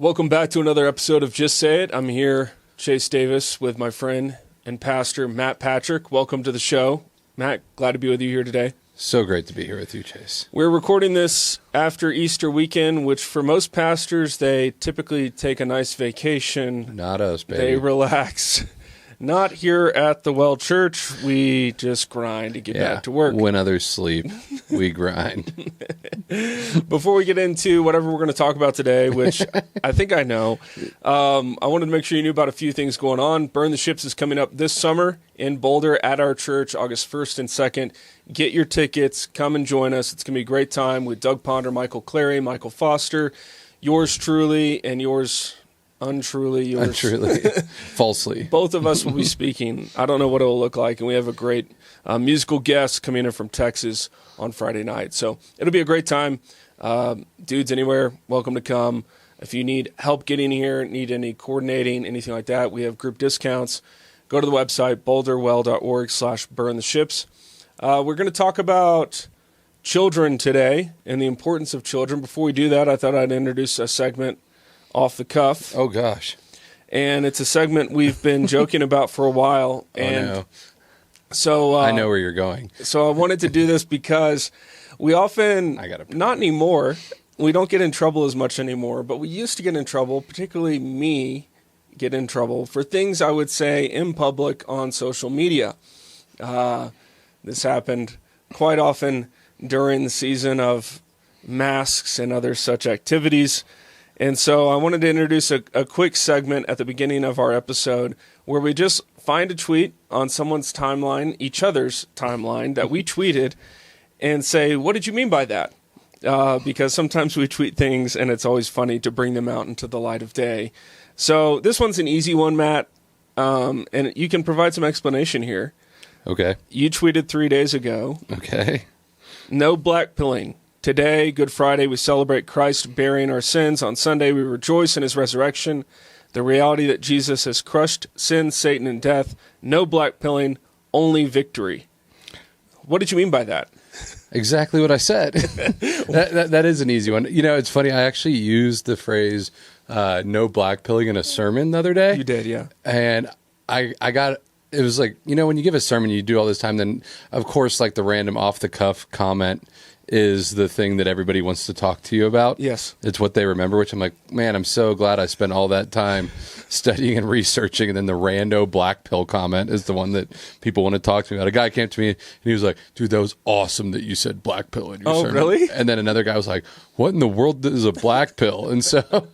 Welcome back to another episode of Just Say It. I'm here, Chase Davis, with my friend and pastor, Matt Patrick. Welcome to the show. Matt, glad to be with you here today. So great to be here with you, Chase. We're recording this after Easter weekend, which for most pastors, they typically take a nice vacation. Not us, baby. They relax. Not here at the Well Church. We just grind to get back to work. When others sleep, we grind. Before we get into whatever we're going to talk about today, which I think I know, I wanted to make sure you knew about a few things going on. Burn the Ships is coming up this summer in Boulder at our church, August 1st and 2nd. Get your tickets. Come and join us. It's going to be a great time with Doug Ponder, Michael Clary, Michael Foster, yours truly, and yours... Untruly. Falsely. Both of us will be speaking. I don't know what it will look like, and we have a great musical guest coming in from Texas on Friday night. So it'll be a great time. Dudes anywhere, welcome to come. If you need help getting here, need any coordinating, anything like that, we have group discounts. Go to the website, boulderwell.org/burntheships. We're going to talk about children today and the importance of children. Before we do that, I thought I'd introduce a segment off the cuff. Oh, gosh. And it's a segment we've been joking about for a while. And no. So I know where you're going. So I wanted to do this because we often, not anymore, we don't get in trouble as much anymore, but we used to get in trouble, particularly me get in trouble, for things I would say in public on social media. This happened quite often during the season of masks and other such activities. And so I wanted to introduce a quick segment at the beginning of our episode where we just find a tweet on someone's timeline, each other's timeline, that we tweeted and say, what did you mean by that? Because sometimes we tweet things and it's always funny to bring them out into the light of day. So this one's an easy one, Matt, and you can provide some explanation here. Okay. You tweeted 3 days ago. Okay. No black pilling. Today, Good Friday, we celebrate Christ bearing our sins. On Sunday, we rejoice in his resurrection. The reality that Jesus has crushed sin, Satan, and death. No black pilling, only victory. What did you mean by that? Exactly what I said. that is an easy one. You know, it's funny. I actually used the phrase no black pilling in a sermon the other day. You did, yeah. And I got... It was like, you know, when you give a sermon, you do all this time, then, of course, like the random off-the-cuff comment is the thing that everybody wants to talk to you about. Yes. It's what they remember, which I'm like, man, I'm so glad I spent all that time studying and researching, and then the rando black pill comment is the one that people want to talk to me about. A guy came to me, and he was like, dude, that was awesome that you said black pill in your sermon. Really? And then another guy was like, what in the world is a black pill? And so...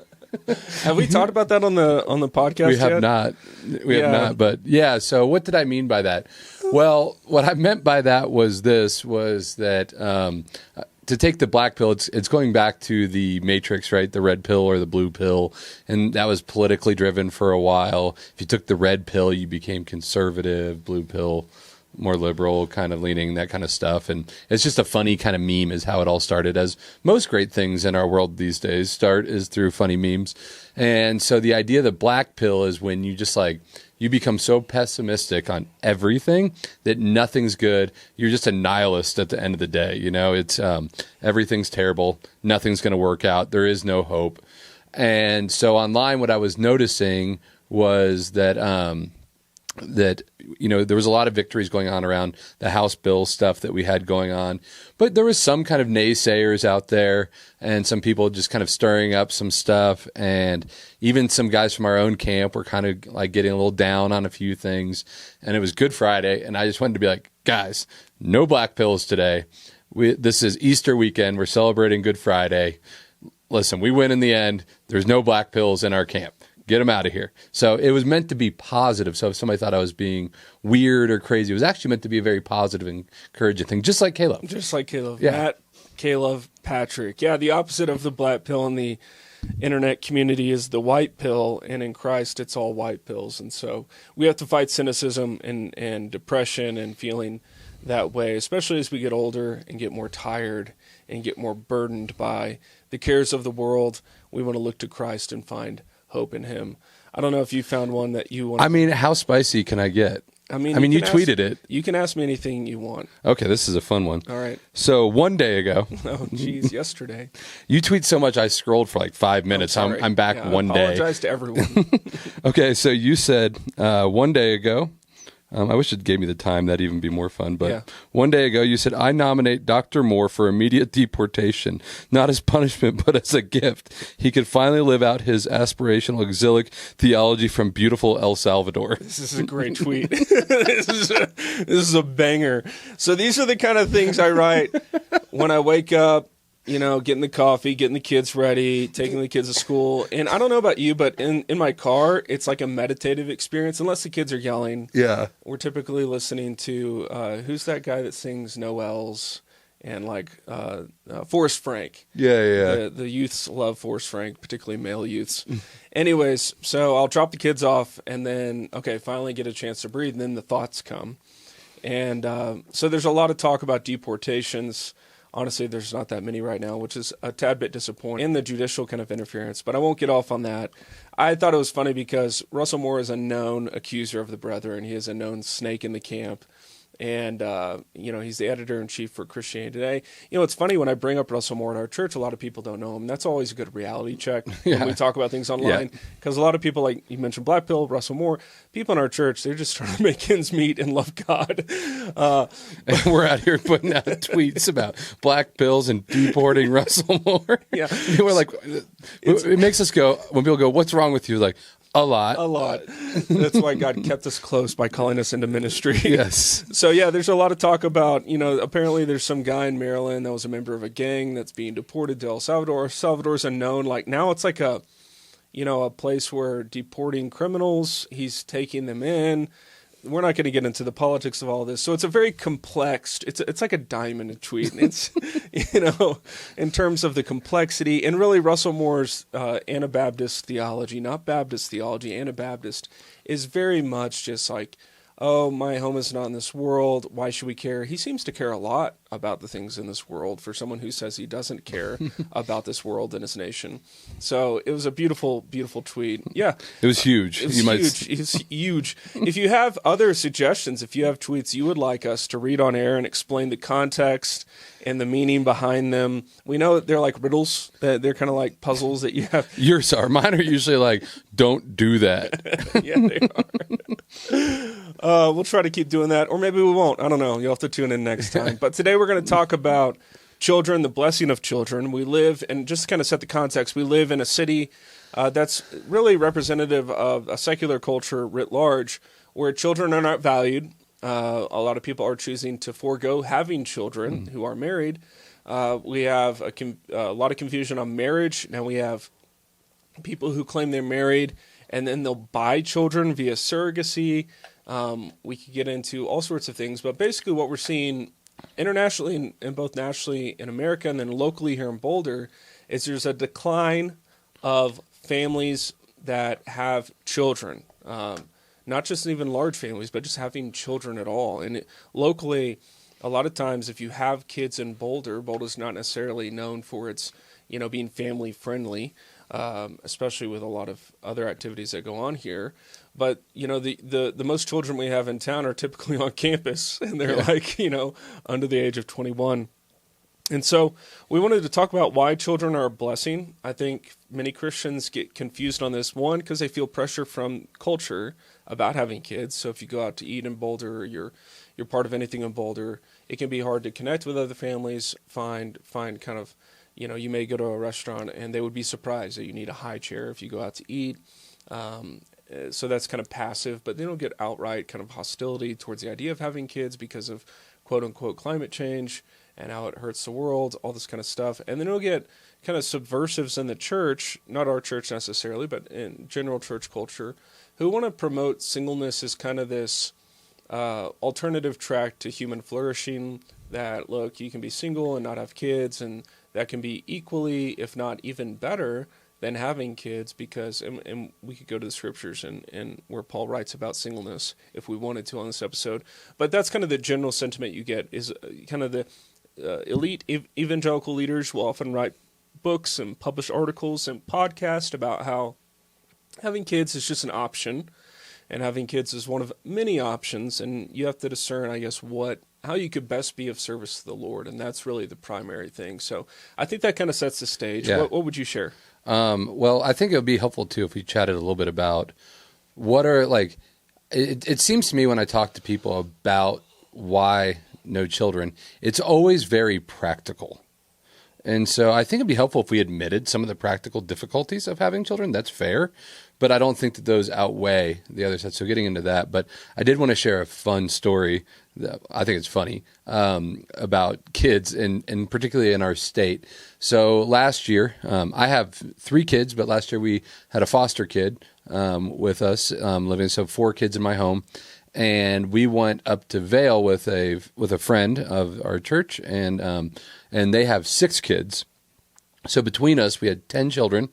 Have we talked about that on the podcast We have yet? not. We have not. But yeah, so what did I mean by that? Well, what I meant by that was that to take the black pill, it's going back to the Matrix, right? The red pill or the blue pill. And that was politically driven for a while. If you took the red pill, you became conservative, blue pill, more liberal, kind of leaning, that kind of stuff. And it's just a funny kind of meme is how it all started, as most great things in our world these days start is through funny memes. And so the idea of the black pill is when you just like, you become so pessimistic on everything that nothing's good. You're just a nihilist at the end of the day. You know, it's everything's terrible. Nothing's going to work out. There is no hope. And so online, what I was noticing was that, you know, there was a lot of victories going on around the House bill stuff that we had going on, but there was some kind of naysayers out there and some people just kind of stirring up some stuff. And even some guys from our own camp were kind of like getting a little down on a few things. And it was Good Friday. And I just wanted to be like, guys, no black pills today. This is Easter weekend. We're celebrating Good Friday. Listen, we win in the end. There's no black pills in our camp. Get them out of here. So it was meant to be positive. So if somebody thought I was being weird or crazy, it was actually meant to be a very positive and encouraging thing, just like Caleb. Just like Caleb. Yeah. Matt, Caleb, Patrick. Yeah, the opposite of the black pill in the internet community is the white pill, and in Christ it's all white pills. And so we have to fight cynicism and depression and feeling that way, especially as we get older and get more tired and get more burdened by the cares of the world. We want to look to Christ and find hope in him. I don't know if you found one that you want. I mean, how spicy can I get? I mean, you tweeted it. You can ask me anything you want. Okay, this is a fun one. All right. So 1 day ago. Oh, geez, yesterday. You tweet so much I scrolled for like 5 minutes. I'm back one day. I apologize to everyone. Okay, so you said 1 day ago. I wish it gave me the time. That'd even be more fun. But 1 day ago, you said, I nominate Dr. Moore for immediate deportation, not as punishment, but as a gift. He could finally live out his aspirational exilic theology from beautiful El Salvador. This is a great tweet. This is a banger. So these are the kind of things I write when I wake up. Getting the coffee, getting the kids ready, taking the kids to school. And I don't know about you, but in my car, it's like a meditative experience, unless the kids are yelling. Yeah. We're typically listening to, who's that guy that sings Noels and Forrest Frank. Yeah. The youths love Forrest Frank, particularly male youths. Anyways, so I'll drop the kids off and then, finally get a chance to breathe. And then the thoughts come. And so there's a lot of talk about deportations. Honestly, there's not that many right now, which is a tad bit disappointing in the judicial kind of interference, but I won't get off on that. I thought it was funny because Russell Moore is a known accuser of the brethren. He is a known snake in the camp. And, he's the editor-in-chief for Christianity Today. It's funny when I bring up Russell Moore at our church, a lot of people don't know him. That's always a good reality check when we talk about things online. Because a lot of people, like you mentioned Black Pill, Russell Moore, people in our church, they're just trying to make ends meet and love God. And we're out here putting out tweets about black pills and deporting Russell Moore. Yeah. We're like, it makes us go, when people go, what's wrong with you? Like, a lot. That's why God kept us close by calling us into ministry. Yes. So, there's a lot of talk about, apparently there's some guy in Maryland that was a member of a gang that's being deported to El Salvador. El Salvador's a known, now it's like a place where deporting criminals, he's taking them in. We're not going to get into the politics of all this. So it's a very complex, it's like a diamond tweet. And it's, in terms of the complexity, and really Russell Moore's Anabaptist theology, not Baptist theology, Anabaptist, is very much just like, oh, my home is not in this world. Why should we care? He seems to care a lot about the things in this world for someone who says he doesn't care about this world and his nation. So it was a beautiful, beautiful tweet. Yeah. It was huge. It was huge. If you have other suggestions, if you have tweets you would like us to read on air and explain the context and the meaning behind them, we know that they're like riddles. They're kind of like puzzles that you have. Yours are. Mine are usually like, don't do that. Yeah, they are. We'll try to keep doing that, or maybe we won't. I don't know. You'll have to tune in next time. But today we're going to talk about children, the blessing of children. We live, and just to kind of set the context, we live in a city that's really representative of a secular culture writ large, where children are not valued. A lot of people are choosing to forego having children who are married. We have a lot of confusion on marriage. Now we have people who claim they're married, and then they'll buy children via surrogacy. We could get into all sorts of things, but basically what we're seeing internationally and both nationally in America and then locally here in Boulder is there's a decline of families that have children, not just even large families, but just having children at all. And locally, a lot of times if you have kids in Boulder's not necessarily known for its, being family friendly, especially with a lot of other activities that go on here. But, the most children we have in town are typically on campus, and they're under the age of 21. And so we wanted to talk about why children are a blessing. I think many Christians get confused on this. One, because they feel pressure from culture about having kids. So if you go out to eat in Boulder, or you're part of anything in Boulder, it can be hard to connect with other families, find kind of, you may go to a restaurant and they would be surprised that you need a high chair if you go out to eat. So that's kind of passive, but they don't get outright kind of hostility towards the idea of having kids because of quote unquote climate change and how it hurts the world, all this kind of stuff. And then you'll get kind of subversives in the church, not our church necessarily, but in general church culture, who want to promote singleness as kind of this alternative track to human flourishing, that, look, you can be single and not have kids, and that can be equally, if not even better, than having kids, because, and we could go to the scriptures and where Paul writes about singleness if we wanted to on this episode. But that's kind of the general sentiment you get, is kind of the elite evangelical leaders will often write books and publish articles and podcasts about how having kids is just an option. and having kids is one of many options, and you have to discern, I guess, how you could best be of service to the Lord, and that's really the primary thing. So I think that kind of sets the stage. Yeah. What would you share? Well, I think it would be helpful too if we chatted a little bit about what are it seems to me when I talk to people about why no children, it's always very practical. And so I think it'd be helpful if we admitted some of the practical difficulties of having children. That's fair. But I don't think that those outweigh the other side. So getting into that. But I did want to share a fun story that I think it's funny about kids, and particularly in our state. So last year, I have 3 kids, but last year we had a foster kid with us living. So 4 kids in my home. And we went up to Vail with a friend of our church, and they have 6 kids. So between us, we had 10 children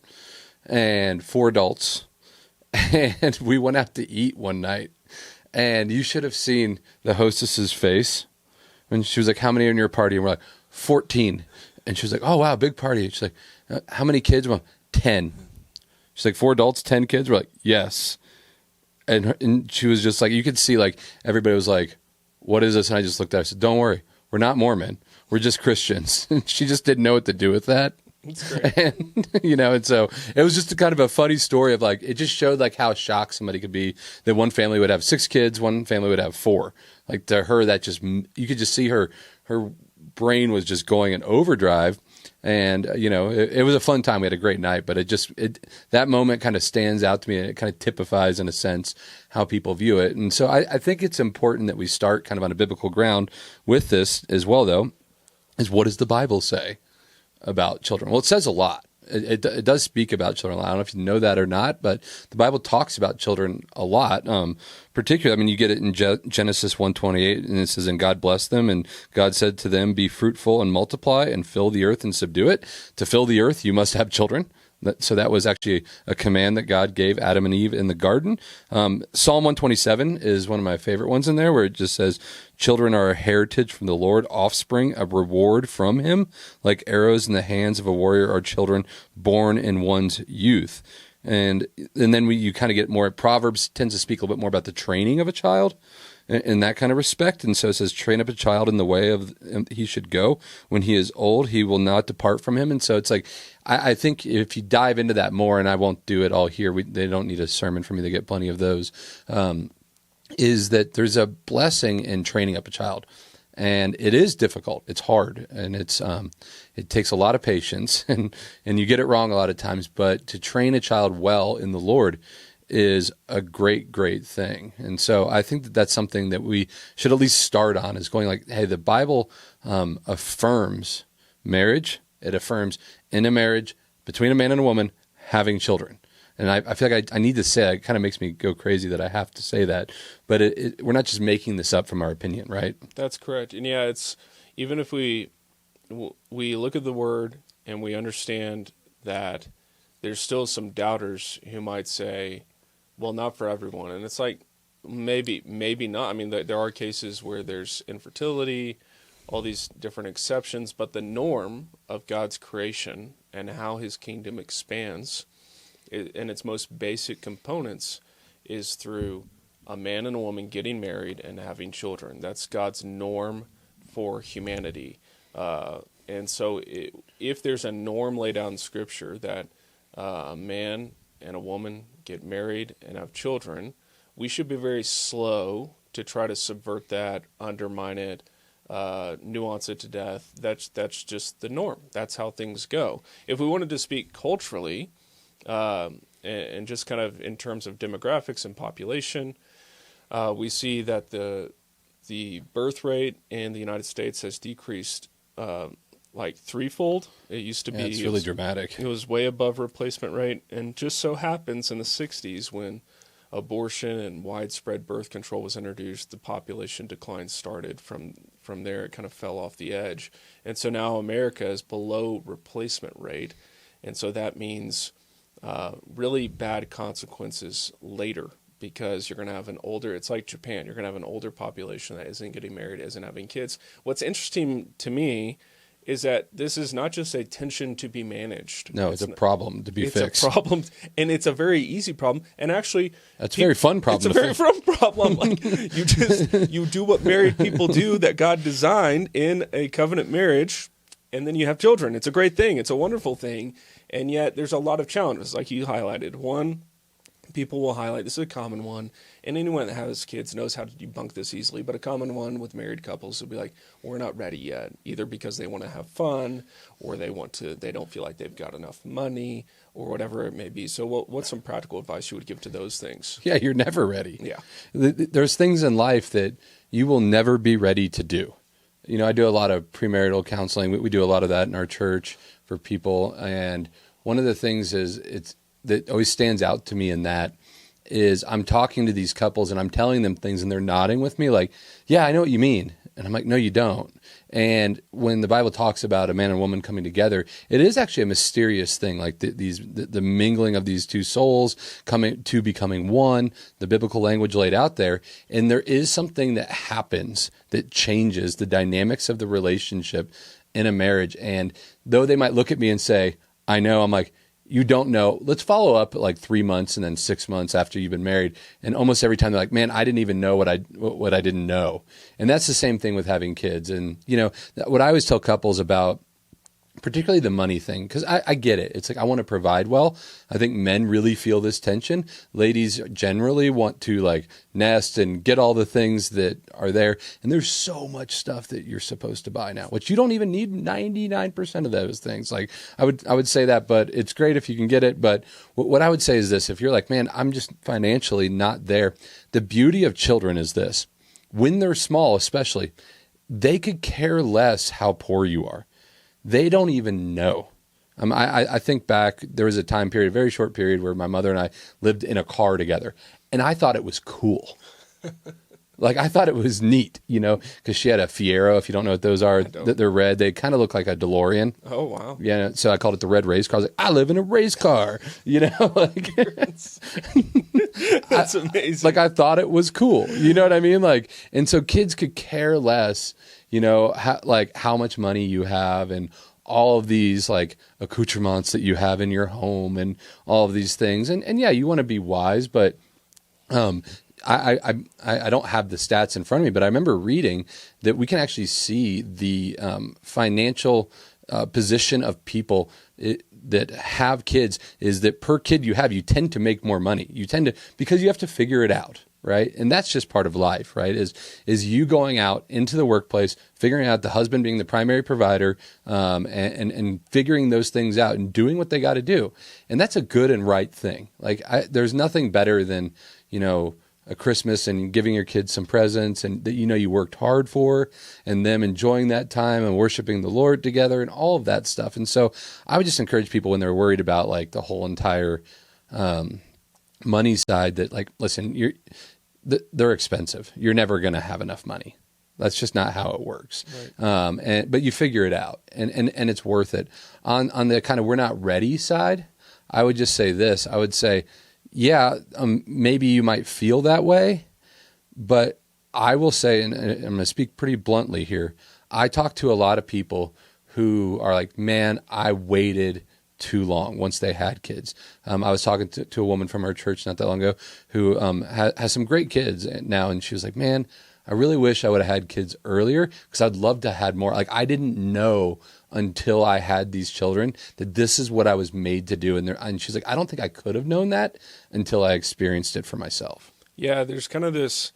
and 4 adults, and we went out to eat one night. And you should have seen the hostess's face when she was like, "How many are in your party?" And we're like, 14. And she was like, "Oh wow, big party." She's like, "How many kids?" We're like, 10. She's like, 4 adults, 10 kids. We're like, "Yes." And she was just like, you could see like everybody was like, "What is this?" And I just looked at her. I said, "Don't worry, we're not Mormon. We're just Christians." And she just didn't know what to do with that. That's great. And and so it was just a kind of a funny story of like, it just showed like how shocked somebody could be that one family would have 6 kids, one family would have 4. Like to her, that just, you could just see her brain was just going in overdrive. And, it was a fun time. We had a great night, but that moment kind of stands out to me, and it kind of typifies in a sense how people view it. And so I think it's important that we start kind of on a biblical ground with this as well, though, is what does the Bible say about children? Well, it says a lot. It does speak about children a lot. I don't know if you know that or not, but the Bible talks about children a lot. Particularly, I mean, you get it in Genesis 1:28, and it says, "And God blessed them, and God said to them, be fruitful and multiply and fill the earth and subdue it." To fill the earth, you must have children. So that was actually a command that God gave Adam and Eve in the garden. Psalm 127 is one of my favorite ones in there, where it just says, "Children are a heritage from the Lord, offspring a reward from him. Like arrows in the hands of a warrior are children born in one's youth." And then you kind of get more, Proverbs tends to speak a little bit more about the training of a child in that kind of respect. And so it says, "Train up a child in the way of he should go. When he is old, he will not depart from him." And so it's like, I think if you dive into that more, and I won't do it all here, they don't need a sermon for me, they get plenty of those, is that there's a blessing in training up a child. And it is difficult. It's hard, and it takes a lot of patience, and you get it wrong a lot of times. But to train a child well in the Lord is a great, great thing. And so I think that that's something that we should at least start on, is going like, hey, the Bible affirms marriage. It affirms in a marriage between a man and a woman having children. And I feel like I need to say it. It kind of makes me go crazy that I have to say that. But we're not just making this up from our opinion, right? That's correct. And yeah, it's even if we look at the word and we understand that there's still some doubters who might say, well, not for everyone. And it's like, maybe not. I mean, there are cases where there's infertility, all these different exceptions, but the norm of God's creation and how his kingdom expands in its most basic components is through a man and a woman getting married and having children. That's God's norm for humanity. And so if there's a norm laid out in Scripture that a man and a woman get married and have children, we should be very slow to try to subvert that, undermine it, nuance it to death. That's just the norm. That's how things go. If we wanted to speak culturally, and just kind of in terms of demographics and population, we see that the birth rate in the United States has decreased like threefold. It used to be, it's really dramatic. It was way above replacement rate, and just so happens in the 60s when abortion and widespread birth control was introduced, the population decline started. From there, it kind of fell off the edge. And so now America is below replacement rate. And so that means really bad consequences later, because you're going to have it's like Japan, you're going to have an older population that isn't getting married, isn't having kids. What's interesting to me is that this is not just a tension to be managed. No, it's a problem to be fixed. It's a problem, and it's a very easy problem. And actually, that's a very fun problem. It's a very fun problem. Like you do what married people do that God designed in a covenant marriage, and then you have children. It's a great thing. It's a wonderful thing. And yet there's a lot of challenges, like you highlighted. One, people will highlight, this is a common one, and anyone that has kids knows how to debunk this easily, but a common one with married couples will be like, we're not ready yet, either because they want to have fun, or they don't feel like they've got enough money, or whatever it may be. So what's some practical advice you would give to those things? Yeah, you're never ready. Yeah. There's things in life that you will never be ready to do. You know, I do a lot of premarital counseling. We do a lot of that in our church for people. And one of the things that always stands out to me in that is I'm talking to these couples and I'm telling them things and they're nodding with me like, yeah, I know what you mean. And I'm like, no, you don't. And when the Bible talks about a man and woman coming together, it is actually a mysterious thing, like the mingling of these two souls becoming one, the biblical language laid out there. And there is something that happens that changes the dynamics of the relationship in a marriage. And though they might look at me and say, I know, I'm like, you don't know. Let's follow up at like 3 months and then 6 months after you've been married. And almost every time they're like, man, I didn't even know what I didn't know. And that's the same thing with having kids. And, you know, what I always tell couples about, particularly the money thing, because I get it. It's like, I want to provide well. I think men really feel this tension. Ladies generally want to like nest and get all the things that are there. And there's so much stuff that you're supposed to buy now, which you don't even need 99% of those things. Like I would say that, but it's great if you can get it. But what I would say is this: if you're like, man, I'm just financially not there. The beauty of children is this: when they're small, especially, they could care less how poor you are. They don't even know. I think back, there was a time period, a very short period, where my mother and I lived in a car together, and I thought it was cool. Like, I thought it was neat, you know, because she had a Fiero. If you don't know what those are, they're red. They kind of look like a DeLorean. Oh, wow. Yeah, so I called it the red race car. I was like, I live in a race car, you know? Like, that's amazing. Like, I thought it was cool, you know what I mean? Like, and so kids could care less, you know, how much money you have and all of these like accoutrements that you have in your home and all of these things. And yeah, you want to be wise, but I don't have the stats in front of me, but I remember reading that we can actually see the financial position of people that have kids is that per kid you have, you tend to make more money. You tend to, because you have to figure it out. Right. And that's just part of life, right? Is you going out into the workplace, figuring out the husband being the primary provider, and figuring those things out and doing what they got to do. And that's a good and right thing. Like there's nothing better than, you know, a Christmas and giving your kids some presents and that, you know, you worked hard for, and them enjoying that time and worshiping the Lord together and all of that stuff. And so I would just encourage people when they're worried about like the whole entire, money side that like, listen, they're expensive. You're never going to have enough money. That's just not how it works. Right. But you figure it out, and it's worth it. On the kind of we're not ready side, I would just say this. I would say, yeah, maybe you might feel that way, but I will say, and I'm going to speak pretty bluntly here, I talk to a lot of people who are like, man, I waited too long once they had kids. I was talking to a woman from our church not that long ago who has some great kids now, and she was like, man, I really wish I would have had kids earlier because I'd love to have had more. Like, I didn't know until I had these children that this is what I was made to do. And she's like, I don't think I could have known that until I experienced it for myself. Yeah, there's kind of this,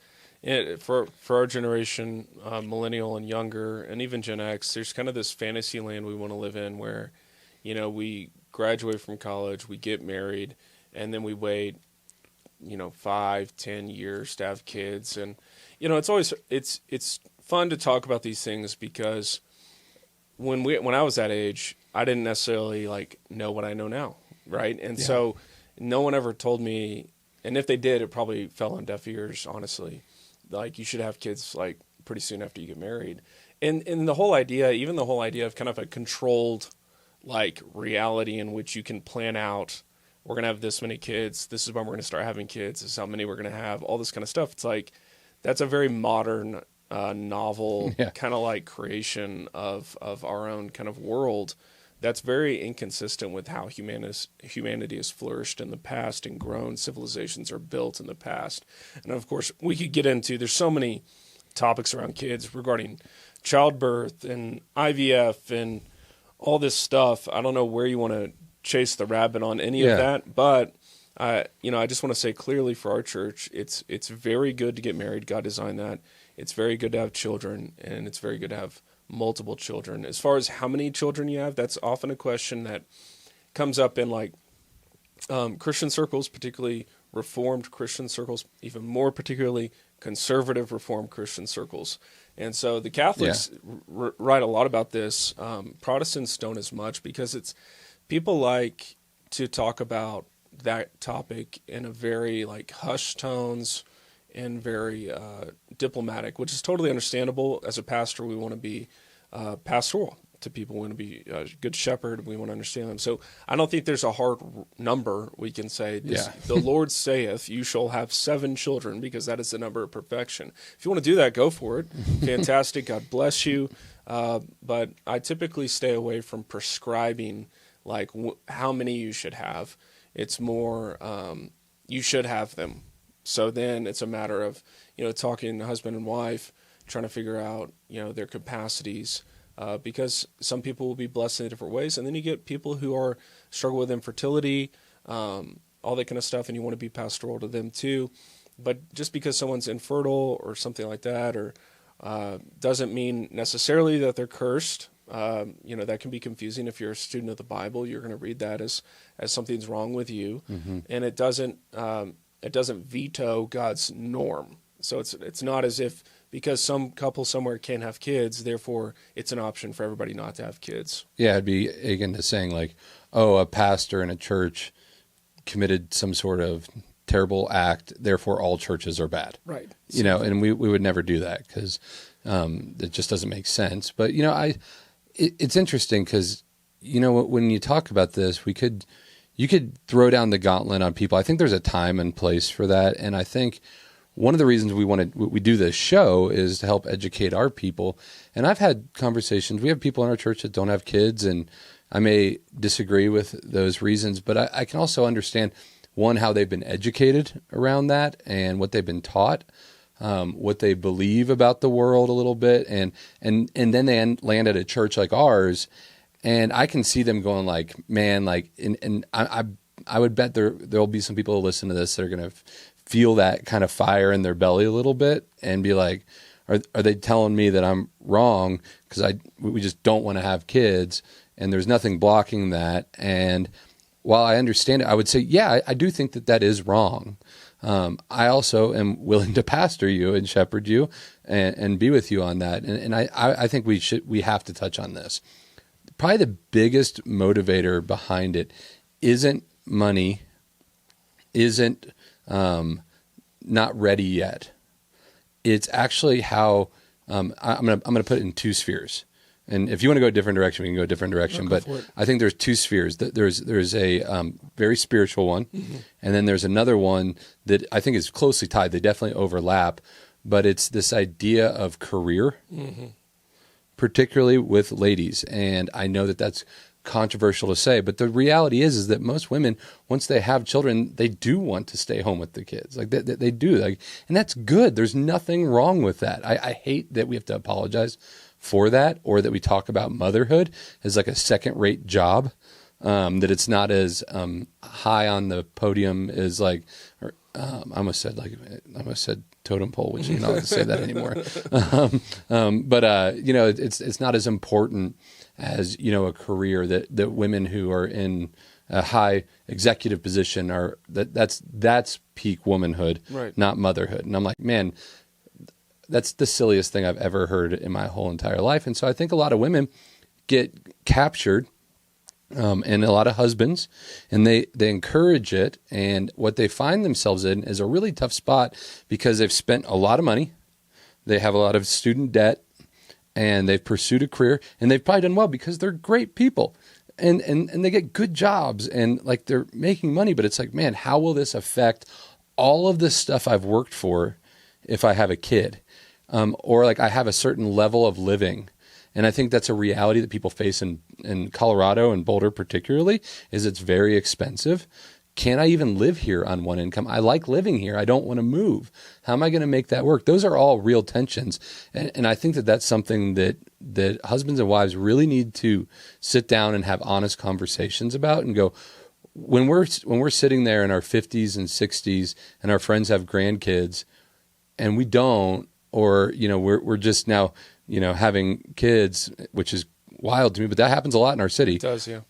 for our generation, millennial and younger, and even Gen X, there's kind of this fantasy land we want to live in where, you know, we graduate from college, we get married, and then we wait, you know, 5-10 years to have kids. And, you know, it's fun to talk about these things because when I was that age, I didn't necessarily like know what I know now, right? And so no one ever told me, and if they did, it probably fell on deaf ears, honestly. Like, you should have kids like pretty soon after you get married. And the whole idea, even the whole idea of kind of a controlled like reality in which you can plan out, we're going to have this many kids, this is when we're going to start having kids, this is how many we're going to have, all this kind of stuff. It's like, that's a very modern novel, kind of like creation of our own kind of world that's very inconsistent with how humanity has flourished in the past and grown. Civilizations are built in the past. And of course, we could get into, there's so many topics around kids regarding childbirth and IVF and all this stuff. I don't know where you want to chase the rabbit on any of that, but I just want to say clearly for our church, it's very good to get married. God designed that. It's very good to have children, and it's very good to have multiple children. As far as how many children you have, that's often a question that comes up in like Christian circles, particularly Reformed Christian circles, even more particularly conservative Reformed Christian circles. And so the Catholics write a lot about this. Protestants don't as much, because it's people like to talk about that topic in a very like hushed tones and very diplomatic, which is totally understandable. As a pastor, we want to be pastoral to people. We want to be a good shepherd. We want to understand them. So I don't think there's a hard number we can say. The Lord saith, you shall have 7 children, because that is the number of perfection. If you want to do that, go for it. Fantastic. God bless you. But I typically stay away from prescribing like how many you should have. It's more you should have them. So then it's a matter of, talking husband and wife, trying to figure out, their capacities, because some people will be blessed in different ways. And then you get people who are struggle with infertility, all that kind of stuff, and you want to be pastoral to them too. But just because someone's infertile or something like that, or doesn't mean necessarily that they're cursed. That can be confusing. If you're a student of the Bible, you're going to read that as something's wrong with you, and it doesn't veto God's norm. So it's not as if because some couple somewhere can't have kids, therefore it's an option for everybody not to have kids. Yeah, it'd be akin to saying like, oh, a pastor in a church committed some sort of terrible act, therefore all churches are bad. Right. And we would never do that, because it just doesn't make sense. But it's interesting because when you talk about this, you could throw down the gauntlet on people. I think there's a time and place for that, and I think one of the reasons we do this show is to help educate our people. And I've had conversations. We have people in our church that don't have kids, and I may disagree with those reasons, but I can also understand, one, how they've been educated around that and what they've been taught, what they believe about the world a little bit, and then they land at a church like ours, and I can see them going like, man, like, and I would bet there'll be some people who listen to this that are going to feel that kind of fire in their belly a little bit and be like, are they telling me that I'm wrong because we just don't want to have kids, and there's nothing blocking that? And while I understand it, I would say, yeah, I do think that is wrong. I also am willing to pastor you and shepherd you and be with you on that. And I think we have to touch on this. Probably the biggest motivator behind it isn't money, isn't not ready yet. It's actually how I'm gonna put it in 2 spheres. And if you want to go a different direction, we can go a different direction. But I think there's 2 spheres. There's a very spiritual one, and then there's another one that I think is closely tied. They definitely overlap, but it's this idea of career, particularly with ladies. And I know that that's controversial to say, but the reality is that most women, once they have children, they do want to stay home with the kids. Like they do, like, and that's good. There's nothing wrong with that. I hate that we have to apologize for that, or that we talk about motherhood as like a second-rate job, that it's not as high on the podium as like, I almost said totem pole, which you're not going to say that anymore. But it's not as important as a career that women who are in a high executive position are. That's peak womanhood, right, not motherhood. And I'm like, man, that's the silliest thing I've ever heard in my whole entire life. And so I think a lot of women get captured, and a lot of husbands, and they encourage it. And what they find themselves in is a really tough spot, because they've spent a lot of money, they have a lot of student debt, and they've pursued a career, and they've probably done well because they're great people, and they get good jobs, and like they're making money. But it's like, man, how will this affect all of this stuff I've worked for if I have a kid? or like I have a certain level of living. And I think that's a reality that people face in Colorado and Boulder particularly, is it's very expensive. Can I even live here on one income? I like living here. I don't want to move. How am I going to make that work? Those are all real tensions. And I think that that's something that husbands and wives really need to sit down and have honest conversations about and go, when we're sitting there in our 50s and 60s and our friends have grandkids and we don't, or, we're just now, having kids, which is wild to me, but that happens a lot in our city. It does, yeah.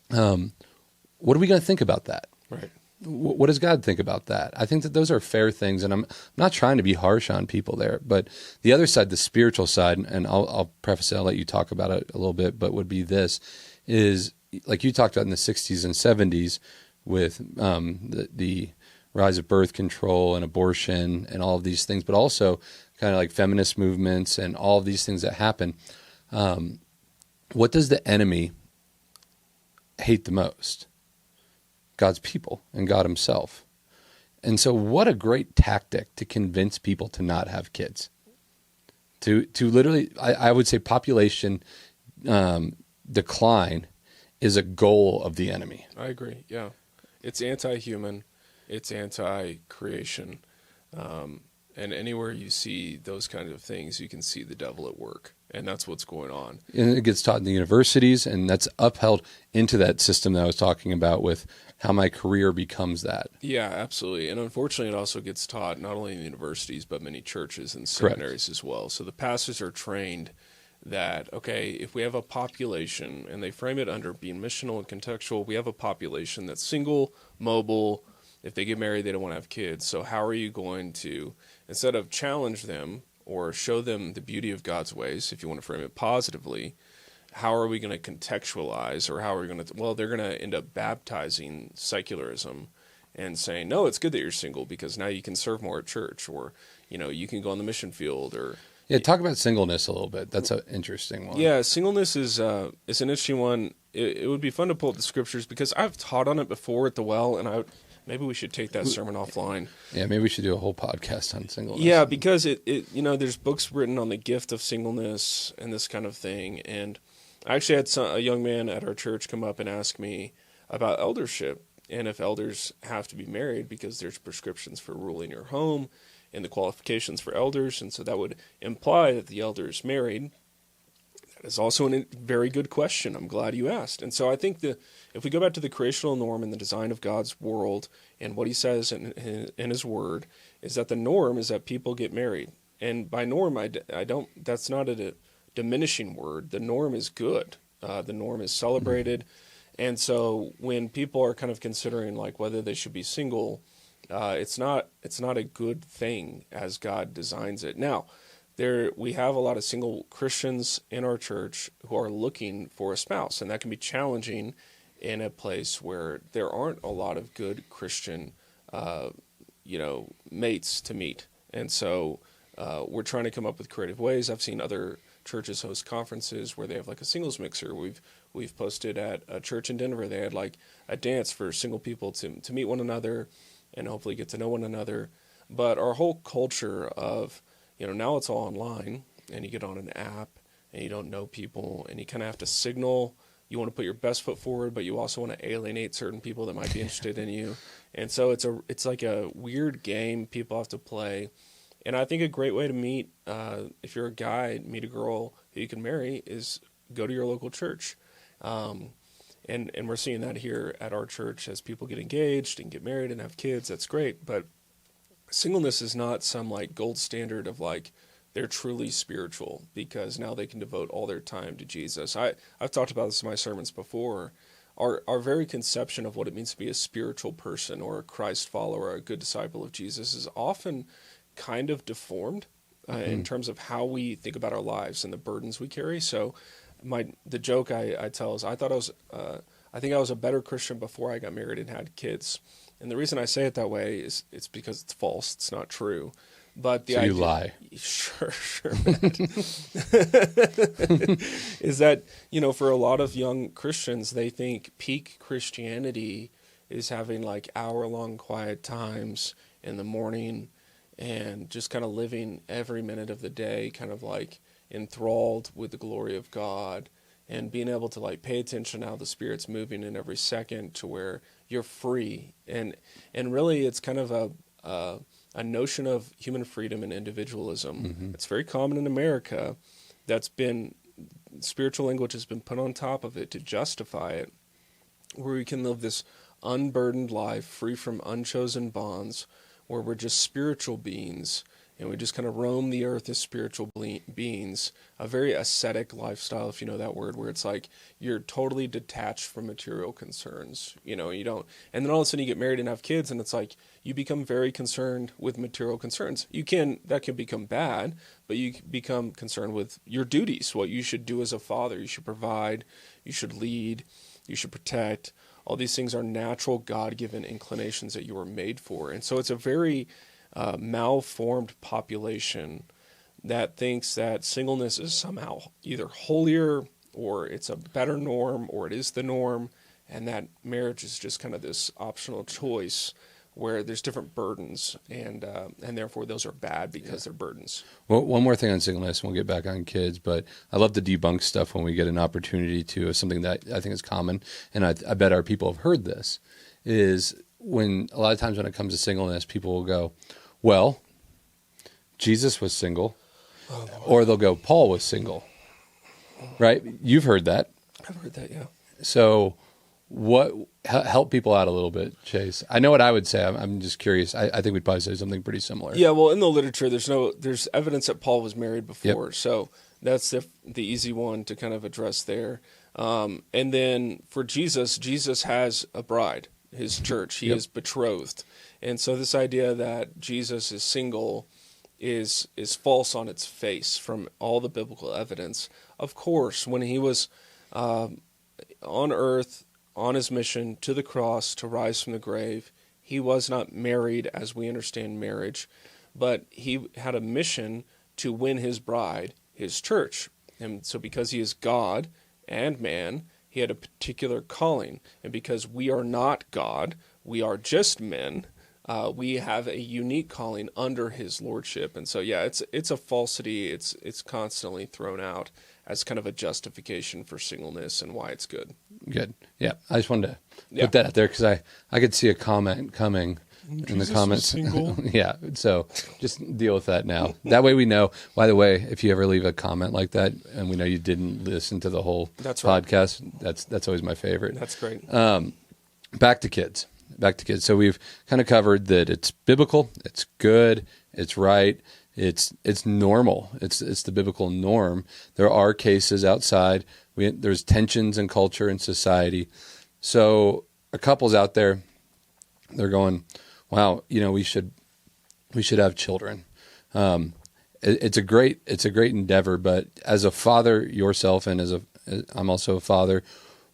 What are we going to think about that? Right. What does God think about that? I think that those are fair things, and I'm not trying to be harsh on people there. But the other side, the spiritual side, and I'll preface it, I'll let you talk about it a little bit, but would be this, is like you talked about in the 60s and 70s with the rise of birth control and abortion and all of these things, but also kind of like feminist movements and all of these things that happen. What does the enemy hate the most? God's people and God himself. And so what a great tactic to convince people to not have kids. To literally, I would say population decline is a goal of the enemy. I agree, yeah. It's anti-human. It's anti-creation. And anywhere you see those kinds of things, you can see the devil at work. And that's what's going on. And it gets taught in the universities, and that's upheld into that system that I was talking about with how my career becomes that. Yeah, absolutely. And unfortunately, it also gets taught not only in the universities, but many churches and seminaries as well. So the pastors are trained that, okay, if we have a population, and they frame it under being missional and contextual, we have a population that's single, mobile. If they get married, they don't want to have kids. So how are you going to, instead of challenge them or show them the beauty of God's ways, if you want to frame it positively, how are we going to contextualize, or how are we going to, well, they're going to end up baptizing secularism and saying, no, it's good that you're single because now you can serve more at church, or, you can go on the mission field, or. Yeah, talk about singleness a little bit. That's an interesting one. Yeah, singleness is an interesting one. It would be fun to pull up the scriptures because I've taught on it before at the Well, and maybe we should take that sermon offline. Yeah, maybe we should do a whole podcast on singleness. Yeah, because it there's books written on the gift of singleness and this kind of thing. And I actually had a young man at our church come up and ask me about eldership and if elders have to be married, because there's prescriptions for ruling your home and the qualifications for elders. And so that would imply that the elder is married. That is also a very good question. I'm glad you asked. And so I think if we go back to the creational norm and the design of God's world and what he says in his word, is that the norm is that people get married. And by norm, that's not a diminishing word. The norm is good. The norm is celebrated. And so when people are kind of considering like whether they should be single, it's not a good thing as God designs it. Now, we have a lot of single Christians in our church who are looking for a spouse, and that can be challenging in a place where there aren't a lot of good Christian, mates to meet. And so we're trying to come up with creative ways. I've seen other churches host conferences where they have like a singles mixer. We've posted at a church in Denver. They had like a dance for single people to meet one another and hopefully get to know one another. But our whole culture of, now it's all online, and you get on an app, and you don't know people, and you kind of have to signal. You want to put your best foot forward, but you also want to alienate certain people that might be interested in you. And so it's like a weird game people have to play. And I think a great way to meet, if you're a guy, meet a girl who you can marry, is go to your local church. And we're seeing that here at our church as people get engaged and get married and have kids. That's great. But singleness is not some like gold standard of like they're truly spiritual because now they can devote all their time to Jesus. I've talked about this in my sermons before. Our very conception of what it means to be a spiritual person or a Christ follower, a good disciple of Jesus, is often kind of deformed in terms of how we think about our lives and the burdens we carry. So the joke I tell is I think I was a better Christian before I got married and had kids. And the reason I say it that way is it's because it's false. It's not true. But the idea, you lie. Sure, Matt. Is that, for a lot of young Christians, they think peak Christianity is having like hour-long quiet times in the morning and just kind of living every minute of the day, kind of like enthralled with the glory of God, and being able to like pay attention to how the Spirit's moving in every second to where you're free. And really it's kind of a notion of human freedom and individualism. It's very common in America. That's been, spiritual language has been put on top of it to justify it, where we can live this unburdened life free from unchosen bonds, where we're just spiritual beings and we just kind of roam the earth as spiritual beings, a very ascetic lifestyle, if you know that word, where it's like you're totally detached from material concerns. You don't, and then all of a sudden you get married and have kids, and it's like you become very concerned with material concerns. That can become bad, but you become concerned with your duties, what you should do as a father. You should provide, you should lead, you should protect. All these things are natural, God-given inclinations that you were made for. And so it's a very malformed population that thinks that singleness is somehow either holier, or it's a better norm, or it is the norm, and that marriage is just kind of this optional choice where there's different burdens, and therefore those are bad because they're burdens. Well, one more thing on singleness, and we'll get back on kids, but I love to debunk stuff when we get an opportunity to. Something that I think is common, and I bet our people have heard this, is when a lot of times when it comes to singleness, people will go, well, Jesus was single, or they'll go, Paul was single, right? You've heard that. I've heard that, yeah. So help people out a little bit, Chase. I know what I would say. I'm just curious. I think we'd probably say something pretty similar. Yeah, well, in the literature, there's evidence that Paul was married before, so that's the easy one to kind of address there. And then for Jesus has a bride, his church. He is betrothed. And so this idea that Jesus is single is false on its face from all the biblical evidence. Of course, when he was on earth, on his mission to the cross to rise from the grave, he was not married as we understand marriage, but he had a mission to win his bride, his church. And so because he is God and man, he had a particular calling. And because we are not God, we are just men, we have a unique calling under his lordship. And so, yeah, it's a falsity. It's constantly thrown out as kind of a justification for singleness and why it's good. Good. Yeah. I just wanted to put that out there because I could see a comment coming in the comments. Single. Yeah. So just deal with that now. That way we know. By the way, if you ever leave a comment like that and we know you didn't listen to the whole podcast, that's always my favorite. That's great. Back to kids. So we've kind of covered that it's biblical, it's good, it's right, it's normal. It's the biblical norm. There are cases outside. There's tensions in culture and society. So a couple's out there, they're going, wow, we should have children. It's a great endeavor, but as a father yourself, and I'm also a father,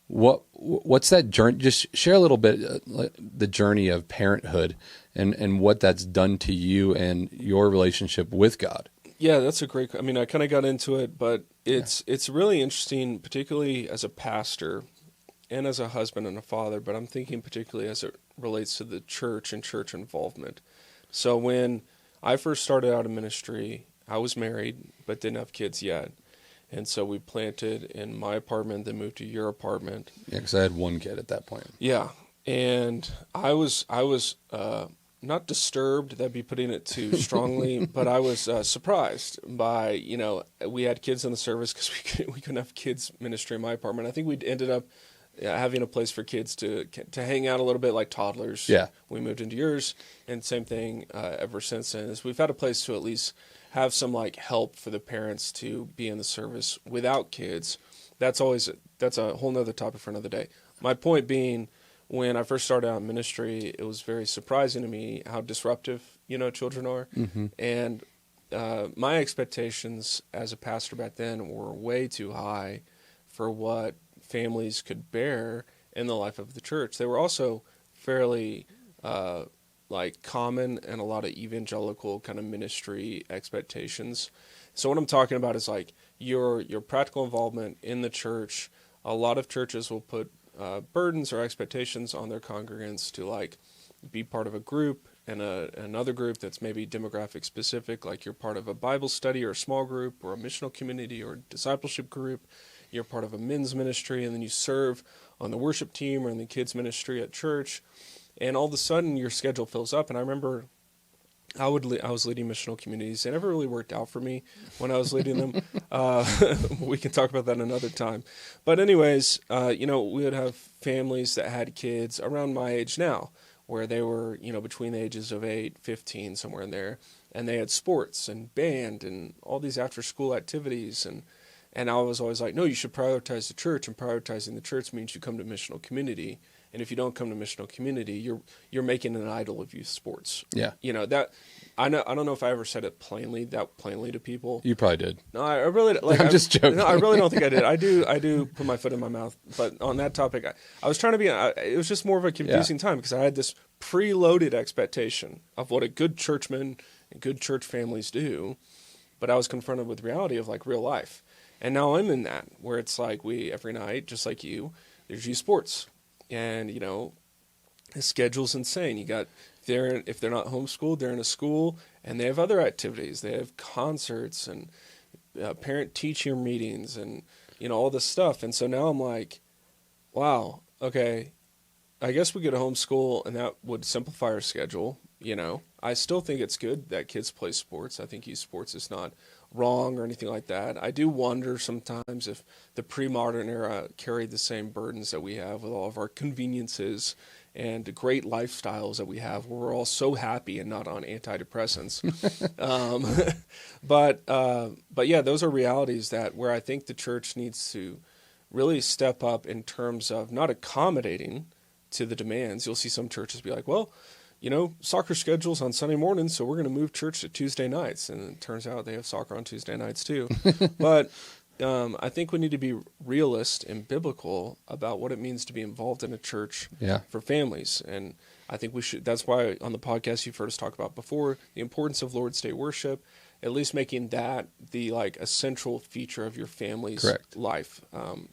what's that journey? Just share a little bit the journey of parenthood and what that's done to you and your relationship with God. Yeah, that's a great. I mean, I kind of got into it, but it's really interesting, particularly as a pastor and as a husband and a father. But I'm thinking particularly as it relates to the church and church involvement. So when I first started out in ministry, I was married but didn't have kids yet. And so we planted in my apartment, then moved to your apartment. Yeah, because I had one kid at that point. Yeah, and I was not disturbed, that'd be putting it too strongly, but I was surprised by, we had kids in the service because we couldn't have kids ministry in my apartment. I think we ended up having a place for kids to hang out a little bit like toddlers. Yeah. We moved into yours, and same thing ever since then. Is we've had a place to at least have some help for the parents to be in the service without kids. That's a whole nother topic for another day. My point being, when I first started out in ministry, it was very surprising to me how disruptive, children are. Mm-hmm. And my expectations as a pastor back then were way too high for what families could bear in the life of the church. They were also fairly common and a lot of evangelical kind of ministry expectations. So what I'm talking about is your practical involvement in the church. A lot of churches will put burdens or expectations on their congregants to be part of a group, and another group that's maybe demographic specific, like you're part of a Bible study or a small group or a missional community or discipleship group. You're part of a men's ministry, and then you serve on the worship team or in the kids ministry at church. And all of a sudden your schedule fills up. And I remember I was leading missional communities. It never really worked out for me when I was leading them. We can talk about that another time. But anyways, we would have families that had kids around my age now, where they were, between the ages of 8, 15, somewhere in there. And they had sports and band and all these after-school activities. And I was always like, no, you should prioritize the church, and prioritizing the church means you come to missional community. And if you don't come to missional community, you're making an idol of youth sports. Yeah. That I don't know if I ever said it plainly to people. You probably did. No, I really I'm just joking. No, I really don't think I did. I do put my foot in my mouth. But on that topic, I was trying to be. It was just more of a confusing time because I had this preloaded expectation of what a good churchman and good church families do, but I was confronted with reality of like real life. And now I'm in that, where it's like every night, just like you, there's youth sports. And, the schedule's insane. You got, if they're not homeschooled, they're in a school, and they have other activities. They have concerts and parent-teacher meetings and, all this stuff. And so now I'm like, wow, okay, I guess we could homeschool, and that would simplify our schedule, I still think it's good that kids play sports. I think youth sports is not wrong or anything like that. I do wonder sometimes if the pre-modern era carried the same burdens that we have with all of our conveniences and the great lifestyles that we have, where we're all so happy and not on antidepressants. But yeah, those are realities where I think the church needs to really step up in terms of not accommodating to the demands. You'll see some churches be like, well, soccer schedule's on Sunday mornings, so we're going to move church to Tuesday nights. And it turns out they have soccer on Tuesday nights too. But I think we need to be realist and biblical about what it means to be involved in a church for families. And I think we should. That's why on the podcast you've heard us talk about before, the importance of Lord's Day worship, at least making that the essential feature of your family's life.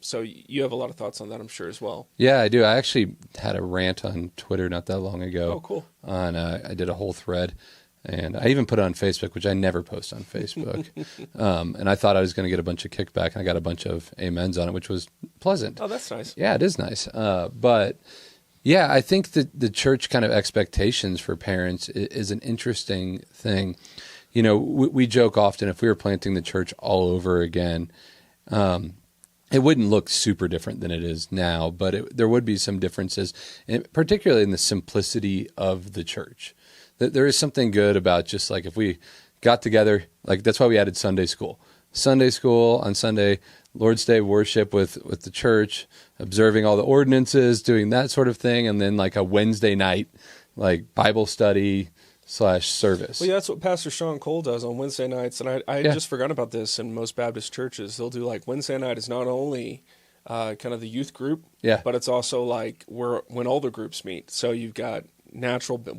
So you have a lot of thoughts on that, I'm sure, as well. Yeah, I do. I actually had a rant on Twitter not that long ago. Oh, cool. I did a whole thread, and I even put it on Facebook, which I never post on Facebook. And I thought I was going to get a bunch of kickback, and I got a bunch of amens on it, which was pleasant. Oh, that's nice. Yeah, it is nice. But yeah, I think that the church kind of expectations for parents is an interesting thing. We joke often, if we were planting the church all over again, it wouldn't look super different than it is now, but there would be some differences, particularly in the simplicity of the church. There is something good about just like if we got together, that's why we added Sunday school. Sunday school on Sunday, Lord's Day worship with the church, observing all the ordinances, doing that sort of thing, and then a Wednesday night, Bible study / service. Well, yeah, that's what Pastor Sean Cole does on Wednesday nights, and I just forgot about this in most Baptist churches. They'll do Wednesday night is not only kind of the youth group, but it's also when all the groups meet. So you've got we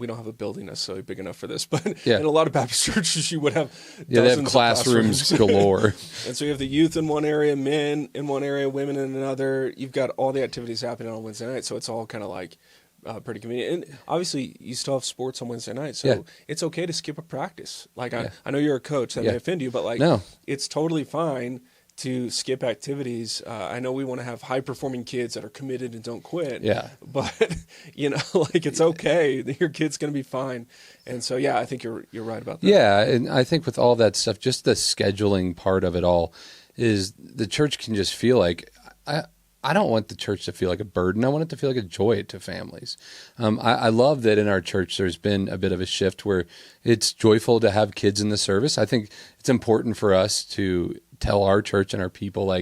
don't have a building necessarily big enough for this, but in a lot of Baptist churches you would have they have classrooms galore. And so you have the youth in one area, men in one area, women in another. You've got all the activities happening on Wednesday night, so it's all kind of pretty convenient. And obviously, you still have sports on Wednesday night, so it's okay to skip a practice. I know you're a coach, that may offend you, but no. It's totally fine to skip activities. I know we want to have high-performing kids that are committed and don't quit. Yeah. But, it's okay. Your kid's going to be fine. And so, I think you're right about that. Yeah, and I think with all that stuff, just the scheduling part of it all is the church can just feel like, I don't want the church to feel like a burden. I want it to feel like a joy to families. I love that in our church there's been a bit of a shift where it's joyful to have kids in the service. I think it's important for us to tell our church and our people,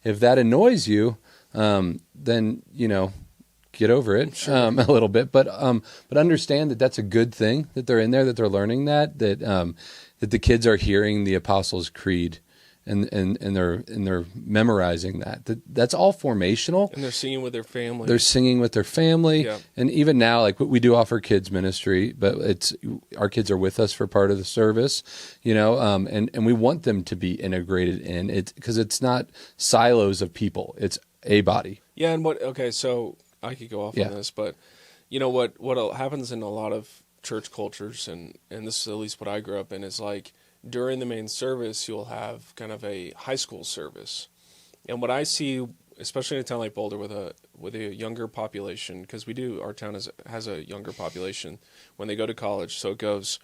if that annoys you, then, get over it a little bit. But understand that that's a good thing that they're in there, that they're learning that the kids are hearing the Apostles' Creed. And they're memorizing that. That's all formational. And they're singing with their family. Yeah. And even now, we do offer kids ministry, but our kids are with us for part of the service, and we want them to be integrated in it because it's not silos of people. It's a body. Yeah. And so I could go off on this, but what happens in a lot of church cultures, and this is at least what I grew up in, is like during the main service, you'll have kind of a high school service. And what I see, especially in a town like Boulder with a younger population, because our town has a younger population when they go to college. So it goes,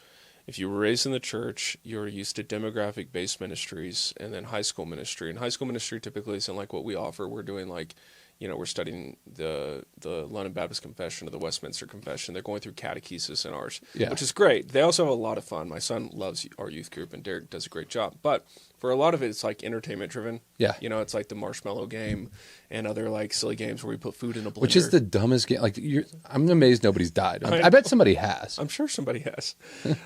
if you were raised in the church, you're used to demographic-based ministries and then high school ministry. And high school ministry typically isn't like what we offer. We're doing like, we're studying the London Baptist Confession or the Westminster Confession. They're going through catechesis in ours, which is great. They also have a lot of fun. My son loves our youth group, and Derek does a great job. But for a lot of it, it's like entertainment driven. Yeah. It's like the marshmallow game and other like silly games where we put food in a blender. Which is the dumbest game. Like, I'm amazed nobody's died. I bet somebody has. I'm sure somebody has.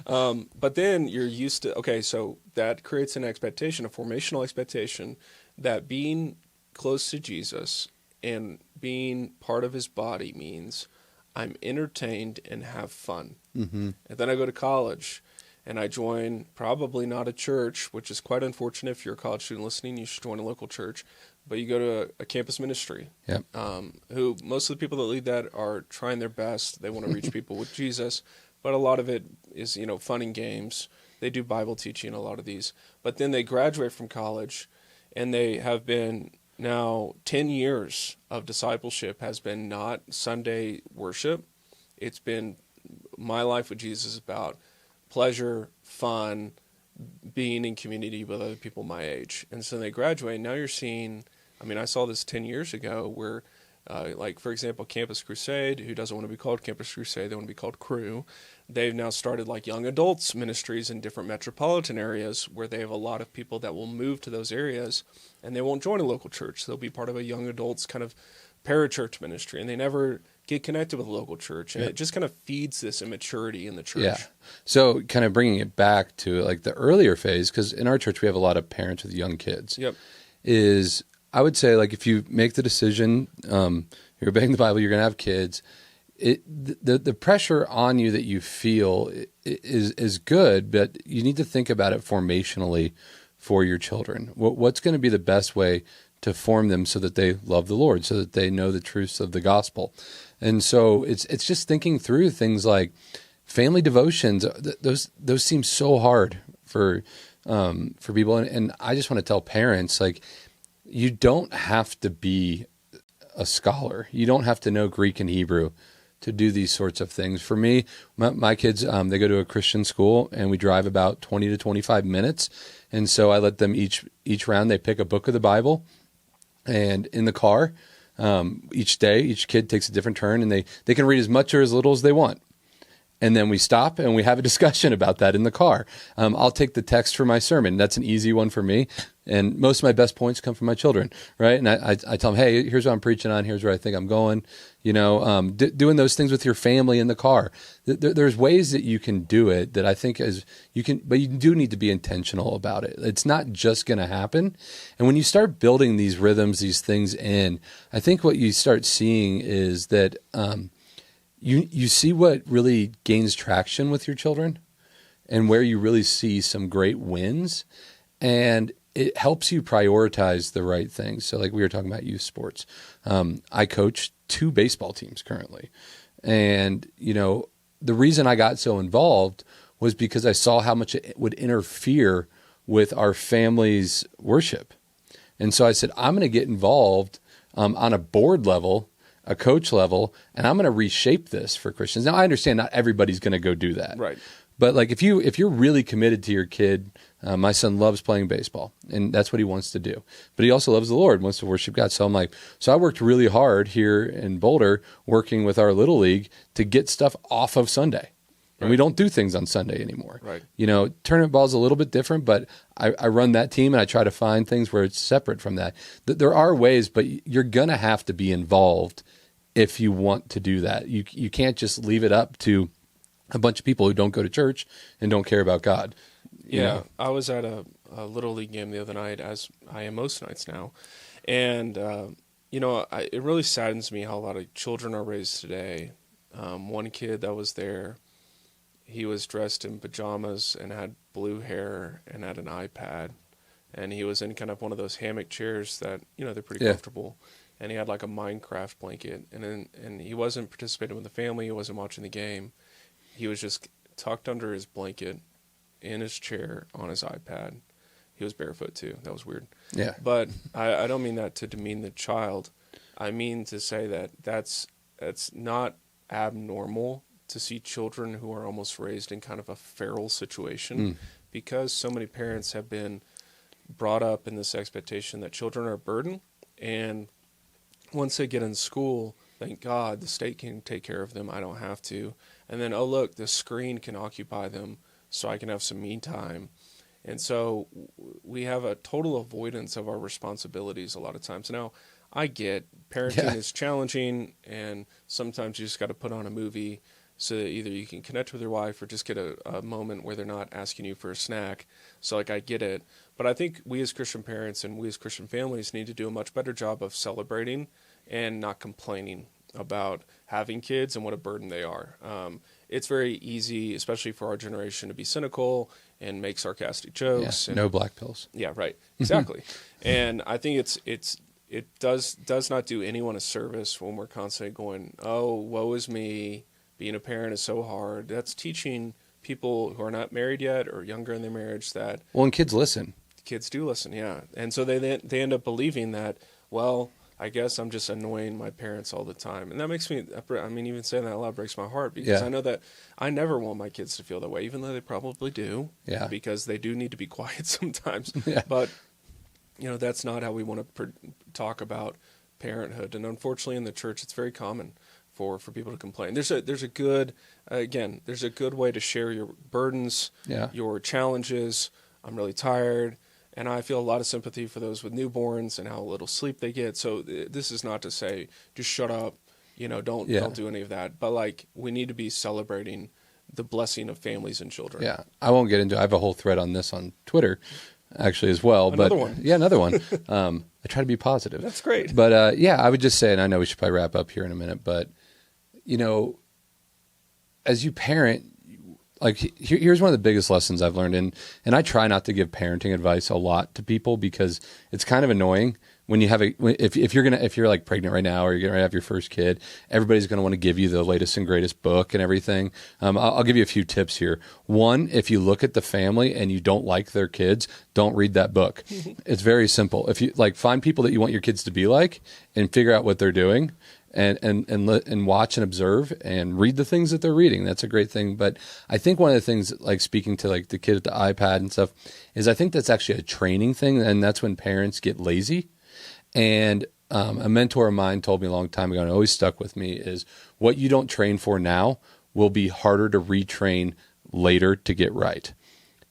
But then you're used to, okay, so that creates an expectation, a formational expectation that being close to Jesus and being part of his body means I'm entertained and have fun. Mm-hmm. And then I go to college and I join probably not a church, which is quite unfortunate. If you're a college student listening, you should join a local church. But you go to a campus ministry, who most of the people that lead that are trying their best. They want to reach people with Jesus. But a lot of it is, fun and games. They do Bible teaching, a lot of these. But then they graduate from college and they have been... Now, 10 years of discipleship has been not Sunday worship. It's been my life with Jesus about pleasure, fun, being in community with other people my age. And so they graduate. Now you're seeing, I saw this 10 years ago where, like, for example, Campus Crusade, who doesn't want to be called Campus Crusade, they want to be called Crew. They've now started like young adults ministries in different metropolitan areas where they have a lot of people that will move to those areas and they won't join a local church. They'll be part of a young adults kind of parachurch ministry, and they never get connected with a local church. And it just kind of feeds this immaturity in the church. Yeah. So kind of bringing it back to like the earlier phase, because in our church we have a lot of parents with young kids. Yep. I would say, like, if you make the decision, you're obeying the Bible, you're going to have kids, the pressure on you that you feel is good, but you need to think about it formationally for your children. What's going to be the best way to form them so that they love the Lord, so that they know the truths of the gospel? And so it's just thinking through things like family devotions. Those seem so hard for people, and I just want to tell parents, like, you don't have to be a scholar. You don't have to know Greek and Hebrew to do these sorts of things. For me, my kids, they go to a Christian school, and we drive about 20 to 25 minutes. And so I let them each round, they pick a book of the Bible, and in the car, each day, each kid takes a different turn, and they can read as much or as little as they want. And then we stop and we have a discussion about that in the car. I'll take the text for my sermon. That's an easy one for me. And most of my best points come from my children, right? And I tell them, hey, here's what I'm preaching on. Here's where I think I'm going. Doing those things with your family in the car. There's ways that you can do it that I think but you do need to be intentional about it. It's not just going to happen. And when you start building these rhythms, these things in, I think what you start seeing is that, You see what really gains traction with your children and where you really see some great wins, and it helps you prioritize the right things. So like we were talking about youth sports. I coach 2 baseball teams currently. And, the reason I got so involved was because I saw how much it would interfere with our family's worship. And so I said, I'm going to get involved on a board level, a coach level, and I'm going to reshape this for Christians. Now, I understand not everybody's going to go do that. Right. But like if you're really committed to your kid, my son loves playing baseball, and that's what he wants to do. But he also loves the Lord, wants to worship God. So I worked really hard here in Boulder, working with our Little League to get stuff off of Sunday. And we don't do things on Sunday anymore. Right. Tournament ball is a little bit different, but I run that team and I try to find things where it's separate from that. There are ways, but you're going to have to be involved if you want to do that. You can't just leave it up to a bunch of people who don't go to church and don't care about God. Yeah, I was at a Little League game the other night, as I am most nights now. And, it really saddens me how a lot of children are raised today. One kid that was there, he was dressed in pajamas and had blue hair and had an iPad. And he was in kind of one of those hammock chairs that, they're pretty comfortable. And he had like a Minecraft blanket. And he wasn't participating with the family. He wasn't watching the game. he was just tucked under his blanket in his chair on his iPad. He was barefoot too. That was weird. Yeah. But I don't mean that to demean the child. I mean to say that that's not abnormal to see children who are almost raised in kind of a feral situation, because so many parents have been brought up in this expectation that children are a burden, and once they get in school, thank God the state can take care of them. I don't have to. And then, oh, look, the screen can occupy them so I can have some me time. And so we have a total avoidance of our responsibilities a lot of times. Now, I get parenting is challenging, and sometimes you just got to put on a movie so that either you can connect with your wife or just get a moment where they're not asking you for a snack. So, like, I get it. But I think we as Christian parents and we as Christian families need to do a much better job of celebrating and not complaining about having kids and what a burden they are. It's very easy, especially for our generation, to be cynical and make sarcastic jokes. Yeah, and, no black pills. Yeah, right. Exactly. And I think it does not do anyone a service when we're constantly going, oh, woe is me. Being a parent is so hard. That's teaching people who are not married yet or younger in their marriage that... Well, and kids listen. Kids do listen, yeah. And so they end up believing that, well, I guess I'm just annoying my parents all the time. And that makes me, I mean, even saying that out loud breaks my heart, because I know that I never want my kids to feel that way, even though they probably do. Yeah. Because they do need to be quiet sometimes. Yeah. But, that's not how we want to talk about parenthood. And unfortunately in the church, it's very common for people to complain. There's a good way to share your burdens, your challenges. I'm really tired. And I feel a lot of sympathy for those with newborns and how little sleep they get. So this is not to say just shut up, don't do any of that. But like, we need to be celebrating the blessing of families and children. Yeah, I won't get into. I have a whole thread on this on Twitter, actually as well. Another one. Yeah, another one. I try to be positive. That's great. But I would just say, and I know we should probably wrap up here in a minute, but as you parent. Like, here's one of the biggest lessons I've learned, and I try not to give parenting advice a lot to people because it's kind of annoying when you have if you're like pregnant right now or you're gonna have your first kid, everybody's gonna want to give you the latest and greatest book and everything. I'll give you a few tips here. One, if you look at the family and you don't like their kids, don't read that book. It's very simple. If you find people that you want your kids to be like and figure out what they're doing. And watch and observe and read the things that they're reading. That's a great thing. But I think one of the things, like speaking to like the kid at the iPad and stuff, is I think that's actually a training thing, and that's when parents get lazy. And a mentor of mine told me a long time ago, and it always stuck with me, is what you don't train for now will be harder to retrain later to get right.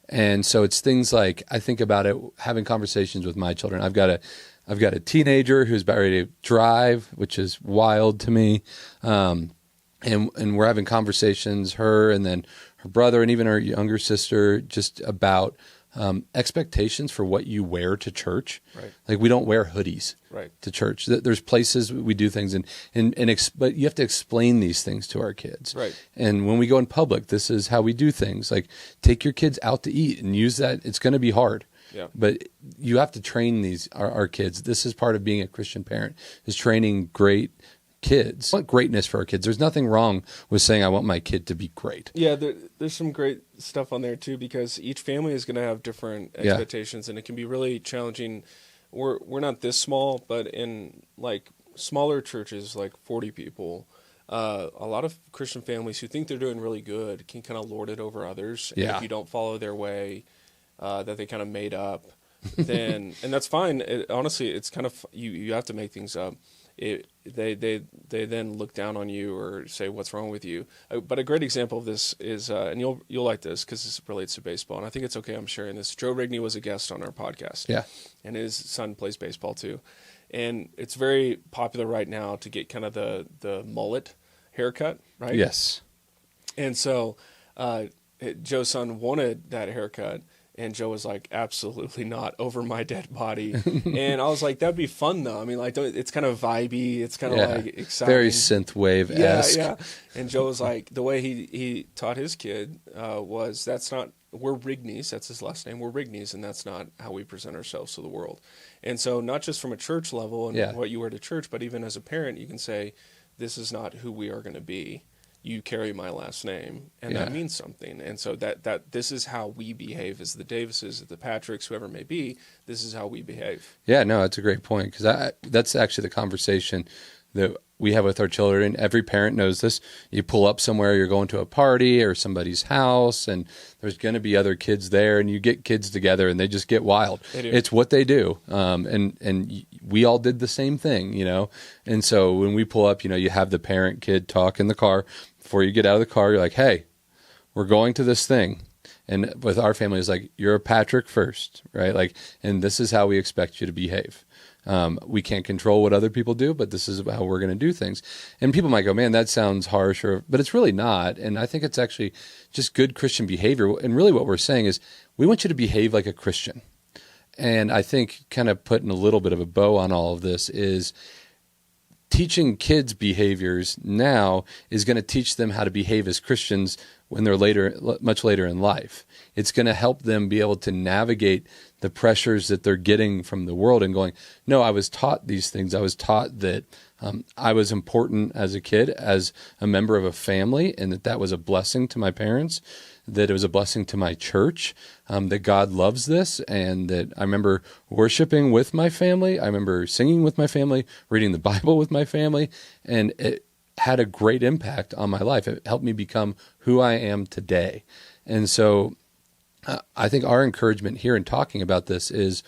And so it's things like, I think about it, having conversations with my children. I've got a teenager who's about ready to drive, which is wild to me. And we're having conversations, her and then her brother and even her younger sister, just about expectations for what you wear to church. Right. Like, we don't wear hoodies to church. There's places we do things, but you have to explain these things to our kids. Right. And when we go in public, this is how we do things. Like, take your kids out to eat and use that. It's going to be hard. Yeah. But you have to train our kids. This is part of being a Christian parent, is training great kids. I want greatness for our kids. There's nothing wrong with saying I want my kid to be great. Yeah, there's some great stuff on there too, because each family is going to have different expectations, and it can be really challenging. We're not this small, but in like smaller churches, like 40 people, a lot of Christian families who think they're doing really good can kind of lord it over others. And if you don't follow their way, that they kind of made up, then and that's fine. Honestly, it's kind of you have to make things up. They then look down on you or say what's wrong with you. But a great example of this is, and you'll like this because this relates to baseball, and I think it's okay I'm sharing this. Joe Rigney was a guest on our podcast. Yeah, and his son plays baseball too, and it's very popular right now to get kind of the mullet haircut, right? Yes, and so Joe's son wanted that haircut. And Joe was like, absolutely not, over my dead body. And I was like, that'd be fun, though. I mean, like, it's kind of vibey. It's kind of like exciting. Very synthwave-esque. Yeah. And Joe was like, the way he taught his kid was, we're Rigneys. That's his last name. We're Rigneys, and that's not how we present ourselves to the world. And so not just from a church level and what you wear to church, but even as a parent, you can say, this is not who we are going to be. you carry my last name, and that means something. And so that this is how we behave as the Davises, the Patricks, whoever it may be. This is how we behave. Yeah, no, that's a great point, because that's actually the conversation that we have with our children. Every parent knows this. You pull up somewhere, you're going to a party or somebody's house, and there's going to be other kids there, and you get kids together, and they just get wild. It's what they do, and we all did the same thing, you know. And so when we pull up, you know, you have the parent-kid talk in the car. Before you get out of the car, you're like, hey, we're going to this thing. And with our family, it's like, you're a Patrick first, right? Like, and this is how we expect you to behave. We can't control what other people do, but this is how we're going to do things. And people might go, man, that sounds harsh, but it's really not. And I think it's actually just good Christian behavior. And really what we're saying is we want you to behave like a Christian. And I think kind of putting a little bit of a bow on all of this is teaching kids behaviors now is going to teach them how to behave as Christians when they're much later in life. It's going to help them be able to navigate the pressures that they're getting from the world and going, no, I was taught these things. I was taught that I was important as a kid, as a member of a family, and that was a blessing to my parents, that it was a blessing to my church, that God loves this, and that I remember worshiping with my family. I remember singing with my family, reading the Bible with my family, and it had a great impact on my life. It helped me become who I am today. And so I think our encouragement here in talking about this is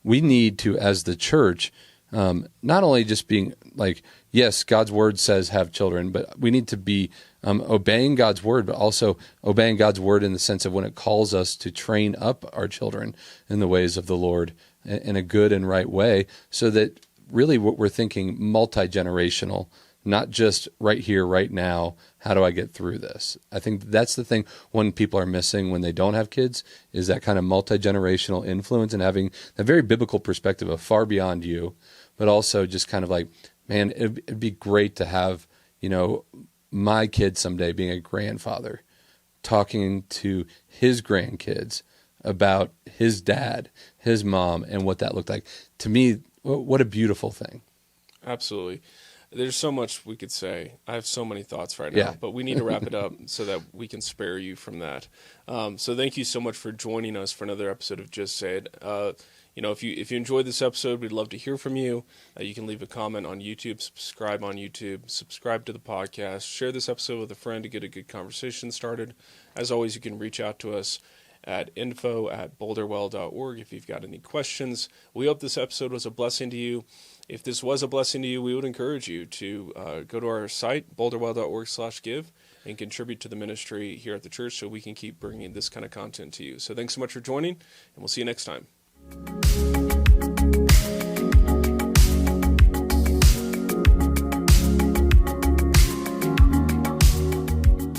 we need to, as the church, not only just being like, yes, God's word says have children, but we need to be obeying God's word, but also obeying God's word in the sense of when it calls us to train up our children in the ways of the Lord in a good and right way, so that really what we're thinking multi-generational, not just right here, right now, how do I get through this? I think that's the thing when people are missing when they don't have kids, is that kind of multi-generational influence and having a very biblical perspective of far beyond you, but also just kind of like, man, it'd be great to have, you know, my kid someday being a grandfather, talking to his grandkids about his dad, his mom, and what that looked like. To me, what a beautiful thing. Absolutely. There's so much we could say. I have so many thoughts right now, but we need to wrap it up so that we can spare you from that. So thank you so much for joining us for another episode of Just Say It. You know, if you enjoyed this episode, we'd love to hear from you. You can leave a comment on YouTube, subscribe on YouTube, subscribe to the podcast, share this episode with a friend to get a good conversation started. As always, you can reach out to us at info@boulderwell.org if you've got any questions. We hope this episode was a blessing to you. If this was a blessing to you, we would encourage you to go to our site, boulderwell.org/give, and contribute to the ministry here at the church so we can keep bringing this kind of content to you. So thanks so much for joining, and we'll see you next time.